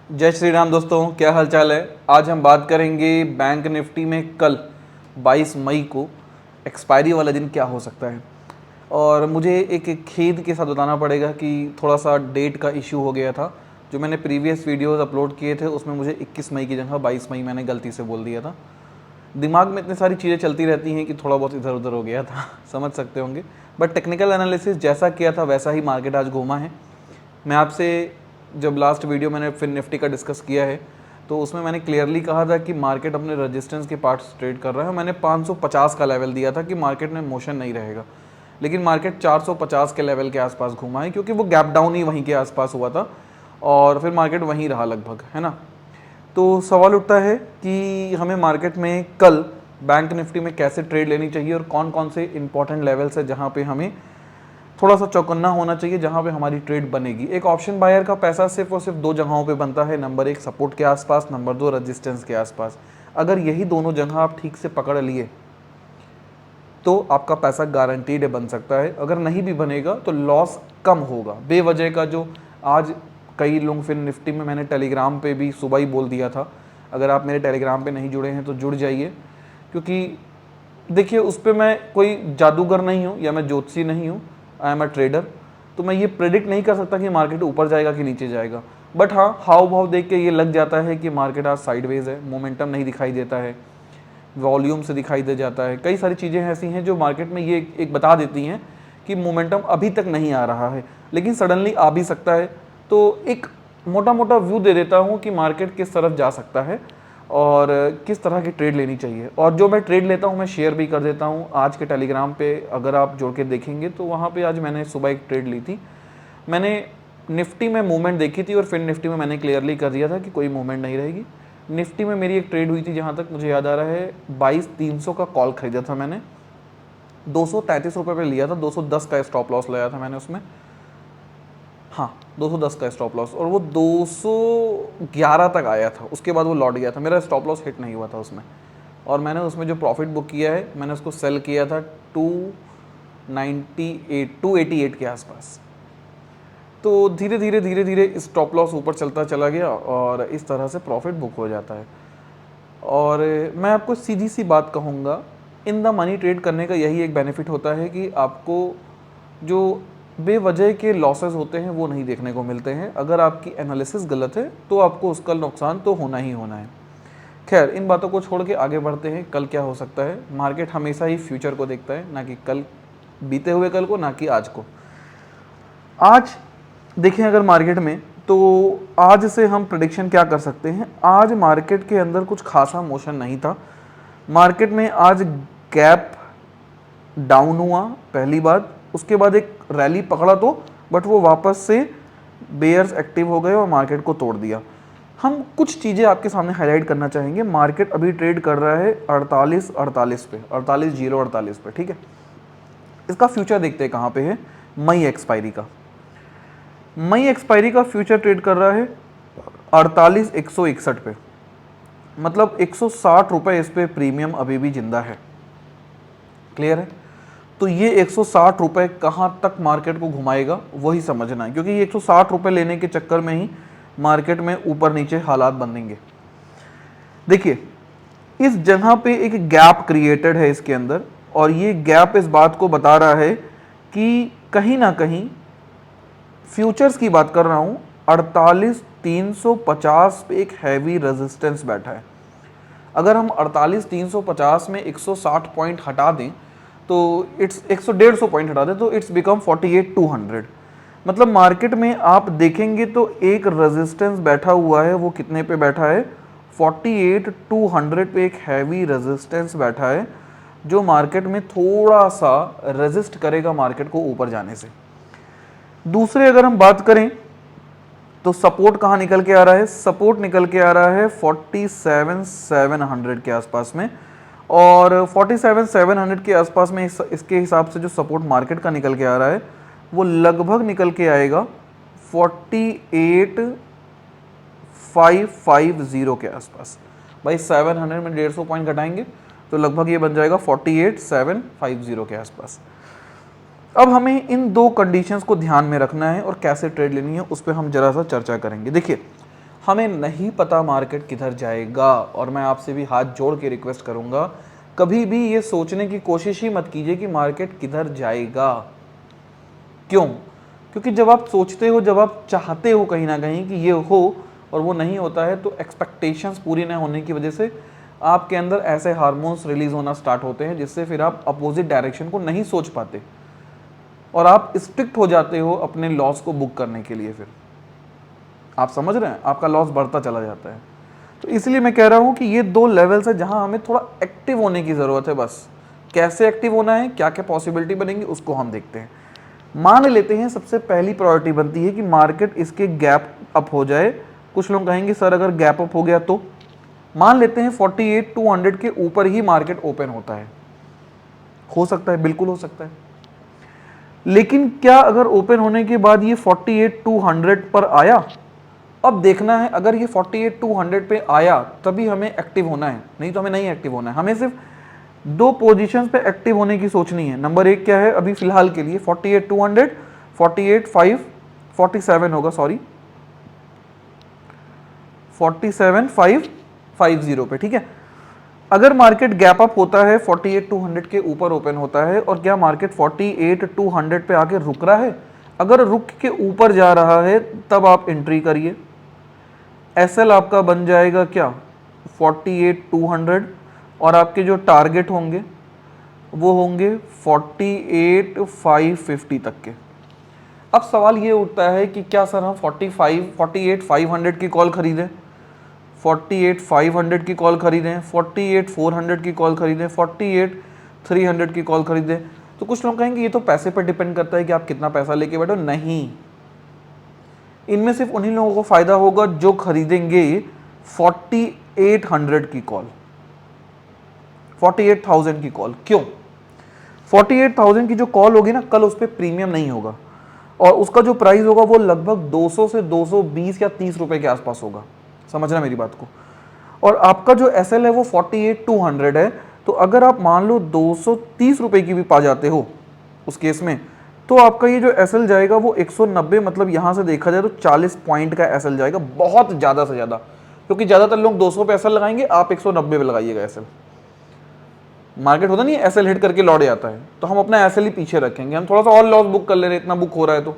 जय श्री राम दोस्तों, क्या हाल चाल है। आज हम बात करेंगे बैंक निफ्टी में कल 22 मई को एक्सपायरी वाला दिन क्या हो सकता है। और मुझे एक खेद के साथ बताना पड़ेगा कि थोड़ा सा डेट का इशू हो गया था। जो मैंने प्रीवियस वीडियोस अपलोड किए थे उसमें मुझे 21 मई की जगह 22 मई मैंने गलती से बोल दिया था। दिमाग में इतनी सारी चीज़ें चलती रहती हैं कि थोड़ा बहुत इधर उधर हो गया था समझ सकते होंगे। बट टेक्निकल एनालिसिस जैसा किया था वैसा ही मार्केट आज घूमा है। मैं आपसे जब लास्ट वीडियो मैंने फिर निफ्टी का डिस्कस किया है तो उसमें मैंने क्लियरली कहा था कि मार्केट अपने रेजिस्टेंस के पार्ट्स ट्रेड कर रहा है। मैंने 550 का लेवल दिया था कि मार्केट में मोशन नहीं रहेगा, लेकिन मार्केट 450 के लेवल के आसपास घूमा है क्योंकि वो गैप डाउन ही वहीं के आसपास हुआ था और फिर मार्केट वहीं रहा लगभग, है ना। तो सवाल उठता है कि हमें मार्केट में कल बैंक निफ्टी में कैसे ट्रेड लेनी चाहिए और कौन कौन से इंपॉर्टेंट लेवल्स है जहाँ पे हमें थोड़ा सा चौकन्ना होना चाहिए, जहाँ पे हमारी ट्रेड बनेगी। एक ऑप्शन बायर का पैसा सिर्फ और सिर्फ दो जगहों पे बनता है, नंबर एक सपोर्ट के आसपास, नंबर दो रेजिस्टेंस के आसपास। अगर यही दोनों जगह आप ठीक से पकड़ लिए तो आपका पैसा गारंटीड बन सकता है। अगर नहीं भी बनेगा तो लॉस कम होगा। बेवजह का जो आज कई लोग फिर निफ्टी में, मैंने टेलीग्राम पे भी सुबह ही बोल दिया था, अगर आप मेरे टेलीग्राम पे नहीं जुड़े हैं तो जुड़ जाइए, क्योंकि देखिए उस पर मैं कोई जादूगर नहीं हूँ या मैं ज्योतिषी नहीं हूँ, आई एम अ ट्रेडर। तो मैं ये प्रेडिक्ट नहीं कर सकता कि मार्केट ऊपर जाएगा कि नीचे जाएगा। बट हाँ, हाव भाव देख के ये लग जाता है कि मार्केट आज साइडवेज है, मोमेंटम नहीं दिखाई देता है, वॉल्यूम से दिखाई दे जाता है। कई सारी चीज़ें ऐसी हैं जो मार्केट में ये एक बता देती हैं कि मोमेंटम अभी तक नहीं आ रहा है, लेकिन सडनली आ भी सकता है। तो एक मोटा मोटा व्यू दे देता हूँ कि मार्केट किस तरफ जा सकता है और किस तरह की ट्रेड लेनी चाहिए। और जो मैं ट्रेड लेता हूँ मैं शेयर भी कर देता हूँ आज के टेलीग्राम पे। अगर आप जोड़ के देखेंगे तो वहाँ पे आज मैंने सुबह एक ट्रेड ली थी। मैंने निफ्टी में मूवमेंट देखी थी और फिर निफ्टी में मैंने क्लियरली कर दिया था कि कोई मूवमेंट नहीं रहेगी। निफ्टी में मेरी एक ट्रेड हुई थी, जहाँ तक मुझे याद आ रहा है 22,300 का कॉल खरीदा था मैंने, 233 रुपये पे लिया था, 210 का स्टॉप लॉस लगाया था मैंने उसमें। हाँ, 210 का स्टॉप लॉस, और वो 211 तक आया था, उसके बाद वो लौट गया था। मेरा स्टॉप लॉस हिट नहीं हुआ था उसमें, और मैंने उसमें जो प्रॉफिट बुक किया है मैंने उसको सेल किया था 298 के आसपास। तो धीरे धीरे धीरे धीरे स्टॉप लॉस ऊपर चलता चला गया और इस तरह से प्रॉफिट बुक हो जाता है। और मैं आपको सीधी सी बात कहूँगा, इन द मनी ट्रेड करने का यही एक बेनिफिट होता है कि आपको जो बेवजह के लॉसेस होते हैं वो नहीं देखने को मिलते हैं। अगर आपकी एनालिसिस गलत है तो आपको उसका नुकसान तो होना ही होना है। खैर, इन बातों को छोड़ के आगे बढ़ते हैं। कल क्या हो सकता है। मार्केट हमेशा ही फ्यूचर को देखता है, ना कि कल, बीते हुए कल को, ना कि आज को। आज देखें अगर मार्केट में, तो आज से हम प्रेडिक्शन क्या कर सकते हैं। आज मार्केट के अंदर कुछ खासा मोशन नहीं था। मार्केट में आज गैप डाउन हुआ पहली बात, उसके बाद एक रैली पकड़ा तो, बट वो वापस से बेयर्स एक्टिव हो गए और मार्केट को तोड़ दिया। हम कुछ चीज़ें आपके सामने हाईलाइट करना चाहेंगे। मार्केट अभी ट्रेड कर रहा है 48 पे, 48,048 पे, ठीक है। इसका फ्यूचर देखते हैं कहाँ पे है। मई एक्सपायरी का फ्यूचर ट्रेड कर रहा है 48,161 पे, मतलब 160 रुपये इस पे प्रीमियम अभी भी जिंदा है। क्लियर है। तो ये 160 रुपये कहाँ तक मार्केट को घुमाएगा वही समझना है, क्योंकि ये 160 रुपये लेने के चक्कर में ही मार्केट में ऊपर नीचे हालात बनेंगे। देखिए, इस जगह पे एक गैप क्रिएटेड है इसके अंदर, और ये गैप इस बात को बता रहा है कि कहीं ना कहीं, फ्यूचर्स की बात कर रहा हूं, 48,350 पे एक हैवी रेजिस्टेंस बैठा है। अगर हम 48,350 में 160 पॉइंट हटा दें तो इट्स 100-150 पॉइंट हटा दें तो इट्स बिकम 48,200। मतलब मार्केट में आप देखेंगे तो एक रेजिस्टेंस बैठा हुआ है। वो कितने पे बैठा है? 48,200 पे एक हैवी रेजिस्टेंस बैठा है, जो मार्केट में थोड़ा सा रेजिस्ट करेगा मार्केट को ऊपर जाने से। दूसरे अगर हम बात करें तो सपोर्ट कहाँ निकल के आ रहा है? सपोर्ट निकल के आ रहा है 47,700 के आसपास में, और 47,700 के आसपास में इसके हिसाब से जो सपोर्ट मार्केट का निकल के आ रहा है वो लगभग निकल के आएगा 48,550 के आसपास। भाई 700 में 150 पॉइंट घटाएंगे तो लगभग ये बन जाएगा 48,750 के आसपास। अब हमें इन दो कंडीशंस को ध्यान में रखना है और कैसे ट्रेड लेनी है उस पर हम जरा सा चर्चा करेंगे। देखिए, हमें नहीं पता मार्केट किधर जाएगा, और मैं आपसे भी हाथ जोड़ के रिक्वेस्ट करूंगा, कभी भी ये सोचने की कोशिश ही मत कीजिए कि मार्केट किधर जाएगा। क्यों? क्योंकि जब आप सोचते हो, जब आप चाहते हो कहीं ना कहीं कि ये हो और वो नहीं होता है, तो एक्सपेक्टेशंस पूरी ना होने की वजह से आपके अंदर ऐसे हार्मोन्स रिलीज होना स्टार्ट होते हैं जिससे फिर आप अपोजिट डायरेक्शन को नहीं सोच पाते और आप स्ट्रिक्ट हो जाते हो अपने लॉस को बुक करने के लिए। फिर आप समझ रहे हैं, आपका लॉस बढ़ता चला जाता है। तो इसलिए मैं कह रहा हूं कि ये दो लेवल्स है जहां हमें थोड़ा एक्टिव होने की ज़रूरत है। बस कैसे एक्टिव होना है, क्या क्या पॉसिबिलिटी बनेंगी, उसको हम देखते हैं। मान लेते हैं सबसे पहली प्रायोरिटी बनती है कि मार्केट इसके गैप अप हो जाए। कुछ लोग कहेंगे सर अगर गैप अप हो गया तो, मान लेते हैं 48,200 के ऊपर ही मार्केट ओपन होता है। हो सकता है, बिल्कुल हो सकता है। लेकिन क्या अगर ओपन होने के बाद ये 48,200 पर आया, अब देखना है अगर ये 48,200 पे आया तभी हमें एक्टिव होना है, नहीं तो हमें नहीं एक्टिव होना है। हमें सिर्फ दो पोजीशंस पे एक्टिव होने की सोचनी है। नंबर एक क्या है अभी फिलहाल के लिए, 48,200, 47 होगा, सॉरी 47,550 पे, ठीक है। अगर मार्केट गैप अप होता है 48,200 के ऊपर ओपन होता है, और क्या मार्केट 48,200 पे आके रुक रहा है, अगर रुक के ऊपर जा रहा है तब आप एंट्री करिए। एसएल आपका बन जाएगा क्या 48,200, और आपके जो टारगेट होंगे वो होंगे 48,550 तक के। अब सवाल ये उठता है कि क्या सर हम 48,500 की कॉल खरीदें, 48,500 की कॉल खरीदें, 48,400 की कॉल खरीदें, 48,300 की कॉल खरीदें? तो कुछ लोग कहेंगे ये तो पैसे पर डिपेंड करता है कि आप कितना पैसा लेके बैठो। नहीं, इनमें सिर्फ उन्हीं लोगों को फायदा होगा जो खरीदेंगे 48,100 की कॉल, 48,000 की कॉल। क्यों? 48,000 की जो कॉल होगी ना, कल उस पर प्रीमियम नहीं होगा और उसका जो प्राइस होगा वो लगभग 200 से 220 या 30 रुपए के आसपास होगा। समझना मेरी बात को। और आपका जो एसएल है वो 48,200 है, तो अगर आप मान लो 230 रुपए की भी पा जाते हो उस केस में, तो आपका ये जो एसएल जाएगा वो 190, मतलब यहां से देखा जाए तो 40 पॉइंट का एसएल जाएगा, बहुत ज़्यादा से ज़्यादा। क्योंकि ज़्यादातर लोग 200 पे एसएल लगाएंगे, आप 190 पे लगाइएगा एसएल। मार्केट होता नहीं है एसएल हिट करके लौट जाता है, तो हम अपना एसएल ही पीछे रखेंगे, हम थोड़ा सा और लॉस बुक कर ले रहे हैं, इतना बुक हो रहा है तो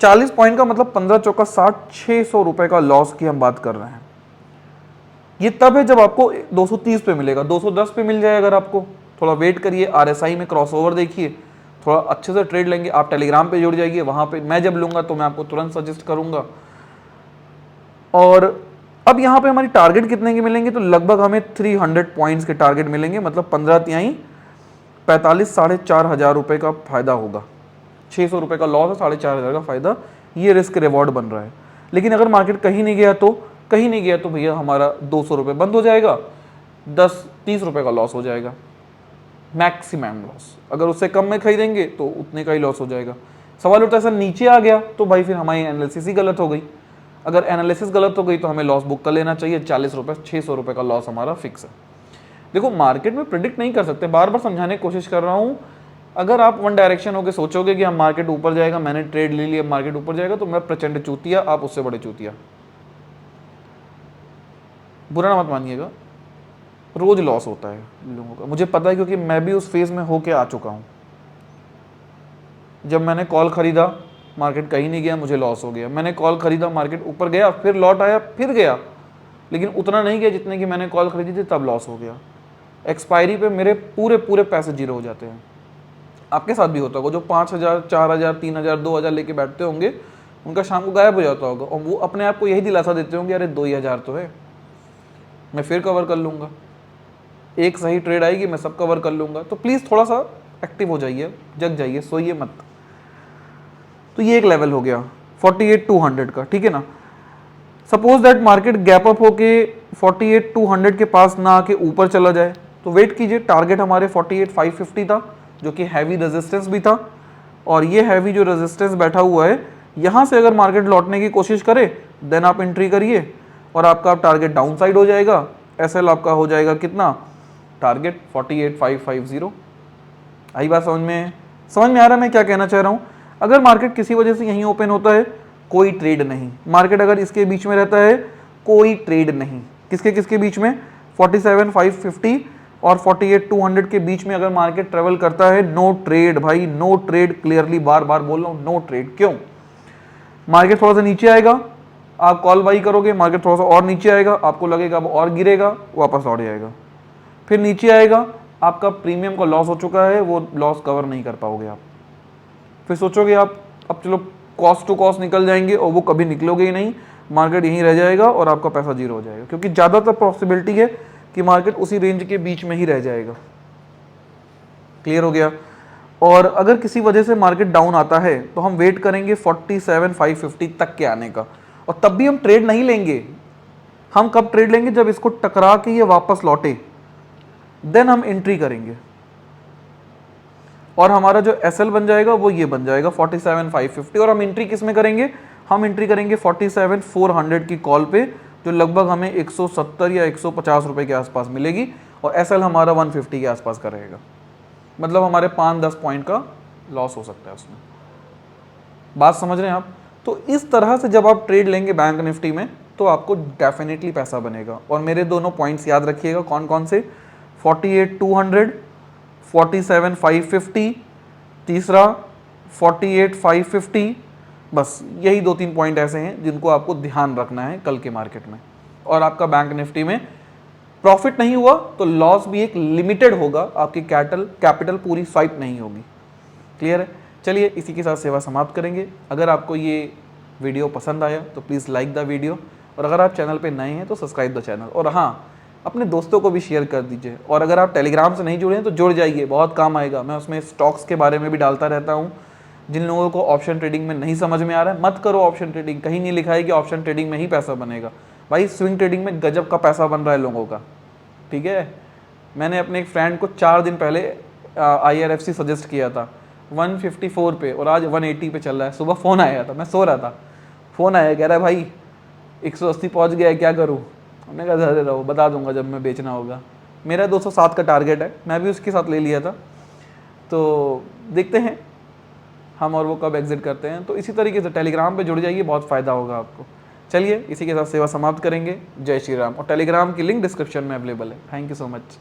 40 पॉइंट का मतलब 15 चौका 60, 600 रुपए का लॉस की हम बात कर रहे हैं। ये तब है जब आपको 230 पे मिलेगा, 210 पे मिल जाए अगर आपको, थोड़ा वेट करिए, आरएसआई में क्रॉसओवर देखिए, थोड़ा अच्छे से ट्रेड लेंगे। आप टेलीग्राम पे जुड़ जाइए, वहां पे मैं जब लूंगा तो मैं आपको तुरंत सजेस्ट करूंगा। और अब यहाँ पे हमारी टारगेट कितने के मिलेंगे, तो लगभग हमें 300 पॉइंट्स के टारगेट मिलेंगे, मतलब 15 तिहाई 45, 4,500 रुपये का फायदा होगा। 600 रुपये का लॉस है, 4,500 का फायदा, ये रिस्क रिवॉर्ड बन रहा है। लेकिन अगर मार्केट कहीं नहीं गया तो भैया हमारा 200 रुपये बंद हो जाएगा, 10-30 रुपये का लॉस हो जाएगा, मैक्सिमम लॉस। अगर उससे कम में खरीदेंगे तो उतने का ही लॉस हो जाएगा। सवाल उठता है सर नीचे आ गया तो भाई फिर हमारी एनालिसिस ही गलत हो गई। अगर एनालिसिस गलत हो गई तो हमें लॉस बुक कर लेना चाहिए, 40 रुपये, 600 रुपये का लॉस हमारा फिक्स है। देखो मार्केट में प्रिडिक्ट नहीं कर सकते, बार बार समझाने की कोशिश कर रहा हूँ। अगर आप वन डायरेक्शन होकर सोचोगे कि हम मार्केट ऊपर जाएगा, मैंने ट्रेड ले लिया, मार्केट ऊपर जाएगा, तो मैं प्रचंड चूतिया, आप उससे बड़े चूतिया। बुरा ना मत मानिएगा, रोज लॉस होता है लोगों का, मुझे पता है, क्योंकि मैं भी उस फेज में होके आ चुका हूँ। जब मैंने कॉल खरीदा, मार्केट कहीं नहीं गया, मुझे लॉस हो गया। मैंने कॉल खरीदा, मार्केट ऊपर गया, फिर लौट आया, फिर गया, लेकिन उतना नहीं गया जितने की मैंने कॉल खरीदी थी, तब लॉस हो गया। एक्सपायरी पे मेरे पूरे पैसे जीरो हो जाते हैं। आपके साथ भी होता होगा, जो 5,000, 4,000, 3,000, 2,000 लेके बैठते होंगे, उनका शाम को गायब हो जाता होगा, और वो अपने आप को यही दिलासा देते होंगे, अरे 2,000 तो है, मैं फिर कवर कर लूँगा, एक सही ट्रेड आएगी मैं सब कवर कर लूँगा। तो प्लीज़ थोड़ा सा एक्टिव हो जाइए, जग जाइए, सोइए मत। तो ये एक लेवल हो गया 48,200 का, ठीक है ना। Suppose that market gap up होके 48,200 के पास ना आके ऊपर चला जाए, तो वेट कीजिए। टारगेट हमारे 48,550 था, जो कि हैवी रेजिस्टेंस भी था, और ये हैवी जो रेजिस्टेंस बैठा हुआ है, यहाँ से अगर मार्केट लौटने की कोशिश करे देन आप एंट्री करिए, और आपका टारगेट डाउन साइड हो जाएगा। एसएल आपका हो जाएगा कितना, टारगेट 48,550। आई बात समझ में आ रहा है मैं क्या कहना चाह रहा हूँ। अगर मार्केट किसी वजह से यहीं ओपन होता है कोई ट्रेड नहीं। मार्केट अगर इसके बीच में रहता है कोई ट्रेड नहीं। किसके किसके बीच में? 47,550 और 48,200 के बीच में अगर मार्केट ट्रेवल करता है, नो ट्रेड भाई, नो ट्रेड। क्लियरली बार बार बोल रहा हूं, नो ट्रेड। क्यों? मार्केट थोड़ा सा नीचे आएगा, आप कॉल बाई करोगे, मार्केट थोड़ा सा और नीचे आएगा, आपको लगेगा अब और गिरेगा, वापस लौट जाएगा। फिर नीचे आएगा, आपका प्रीमियम का लॉस हो चुका है, वो लॉस कवर नहीं कर पाओगे आप। फिर सोचोगे आप अब चलो कॉस्ट टू कॉस्ट निकल जाएंगे, और वो कभी निकलोगे ही नहीं, मार्केट यहीं रह जाएगा और आपका पैसा जीरो हो जाएगा, क्योंकि ज़्यादातर पॉसिबिलिटी है कि मार्केट उसी रेंज के बीच में ही रह जाएगा। क्लियर हो गया? और अगर किसी वजह से मार्केट डाउन आता है तो हम वेट करेंगे 47,550 तक के आने का, और तब भी हम ट्रेड नहीं लेंगे। हम कब ट्रेड लेंगे? जब इसको टकरा के ये वापस लौटे, देन हम एंट्री करेंगे। और हमारा जो एसएल बन जाएगा वो ये बन जाएगा 47,550, और हम एंट्री किस में करेंगे? हम एंट्री करेंगे 47,400 की कॉल पे, जो लगभग हमें 170 या 150 रुपए के आसपास मिलेगी, और एसएल हमारा 150 के आसपास का रहेगा। मतलब हमारे 5-10 पॉइंट का लॉस हो सकता है उसमें। बात समझ रहे हैं आप? तो इस तरह से जब आप ट्रेड लेंगे बैंक निफ्टी में, तो आपको डेफिनेटली पैसा बनेगा। और मेरे दोनों पॉइंट्स याद रखिएगा, कौन कौन से? 48,200, 47,550, तीसरा 48,550। बस यही 2-3 पॉइंट ऐसे हैं जिनको आपको ध्यान रखना है कल के मार्केट में। और आपका बैंक निफ्टी में प्रॉफिट नहीं हुआ तो लॉस भी एक लिमिटेड होगा, आपकी कैपिटल पूरी स्वाइप नहीं होगी। क्लियर है? चलिए इसी के साथ सेवा समाप्त करेंगे। अगर आपको ये वीडियो पसंद आया तो प्लीज़ लाइक द वीडियो, और अगर आप चैनल पे नए हैं तो सब्सक्राइब द चैनल, और हाँ, अपने दोस्तों को भी शेयर कर दीजिए। और अगर आप टेलीग्राम से नहीं जुड़े हैं तो जुड़ जाइए, बहुत काम आएगा। मैं उसमें स्टॉक्स के बारे में भी डालता रहता हूँ। जिन लोगों को ऑप्शन ट्रेडिंग में नहीं समझ में आ रहा है, मत करो ऑप्शन ट्रेडिंग। कहीं नहीं लिखा है कि ऑप्शन ट्रेडिंग में ही पैसा बनेगा। भाई स्विंग ट्रेडिंग में गजब का पैसा बन रहा है लोगों का। ठीक है? मैंने अपने एक फ्रेंड को 4 दिन पहले IRFC सजेस्ट किया था 154 पे, और आज 180 पे चल रहा है। सुबह फ़ोन आया था, मैं सो रहा था, फ़ोन आया, कह रहा है भाई 180 पहुंच गया है, क्या करूं? हमने कहा धैर्य रहो, बता दूंगा जब मैं बेचना होगा। मेरा 207 का टारगेट है, मैं भी उसके साथ ले लिया था। तो देखते हैं हम और वो कब एग्जिट करते हैं। तो इसी तरीके से टेलीग्राम पे जुड़ जाइए, बहुत फ़ायदा होगा आपको। चलिए इसी के साथ सेवा समाप्त करेंगे। जय श्री राम। और टेलीग्राम की लिंक डिस्क्रिप्शन में अवेलेबल है। Thank you so much.